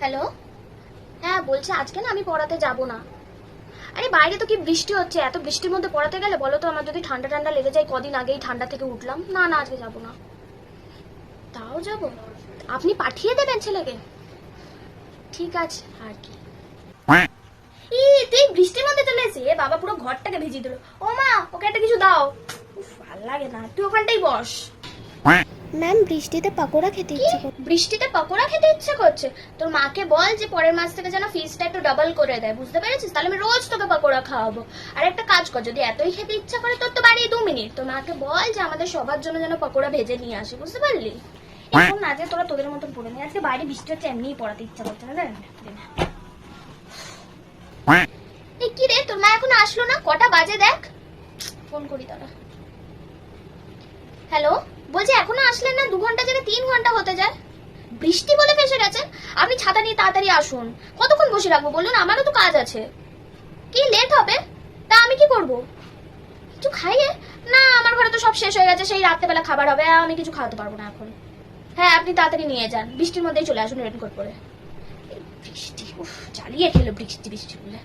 Hello, হ্যাঁ বলছি আজকে না আমি পড়াতে যাব না। আরে বাইরে তো কি বৃষ্টি হচ্ছে, এত বৃষ্টির মধ্যে পড়াতে গেলে বলো তো আমার যদি ঠান্ডা ঠান্ডা লেগে যায়, কদিন আগেই ঠান্ডা থেকে উঠলাম। না না আজকে যাব না। তাও যাব? আপনি পাঠিয়ে দেবেন ছেলেকে? ঠিক আছে আর কি। তুই বৃষ্টির মধ্যে চলে এসে বাবা পুরো ঘরটাকে ভিজিয়ে দিল। ও মা, ওকে একটা কিছু দাও। ভাল লাগে না, তুই ওখানটাই বস। ম্যাম বৃষ্টিতে পকোড়া খেতে ইচ্ছে করছে। বৃষ্টিতে পকোড়া খেতে ইচ্ছে করছে? তোর মাকে বল যে পরের মাস থেকে যেন ফিসটা একটু ডাবল করে দেয়, বুঝতে পেরেছিস? তাহলে আমি রোজ তোকে পকোড়া খাওয়াবো। আর একটা কাজ কর, যদি এতই খেতে ইচ্ছা করে তোর তো বাড়ি 2 মিনিট, তোর মাকে বল যে আমাদের সবার জন্য যেন পকোড়া ভেজে নিয়ে আসে, বুঝতে পারলি? এখন না যে তোরা তোদের মতন পড়ে নি, আজকে বাইরে বৃষ্টি হচ্ছে, এমনিই পড়াতে ইচ্ছা করছে না জানেন। এই কি রে, তোর মা এখন আসলো না? কটা বাজে দেখ, ফোন করি তারা। হ্যালো, বলছি এখনো আসলেন না? 2 ঘন্টা জায়গায় 3 ঘন্টা হতে যায়। বৃষ্টি বলে ফেসে গেছেন? আপনি ছাতা নিয়ে তাড়াতাড়ি আসুন। কতক্ষণ বসে রাখবো বলুন, আমারও তো কাজ আছে। কি লেট হবে? তা আমি কি করব? কিছু খাইয়ে? না, আমার ঘরে তো সব শেষ হয়ে গেছে, সেই রাত্রেবেলা খাবার হবে, আমি কিছু খাওয়াতে পারবো না এখন। হ্যাঁ আপনি তাড়াতাড়ি নিয়ে যান, বৃষ্টির মধ্যেই চলে আসুন রেনকোট পরে। এই বৃষ্টি, উফ, জ্বালিয়ে খেলো বৃষ্টি বৃষ্টি বলে।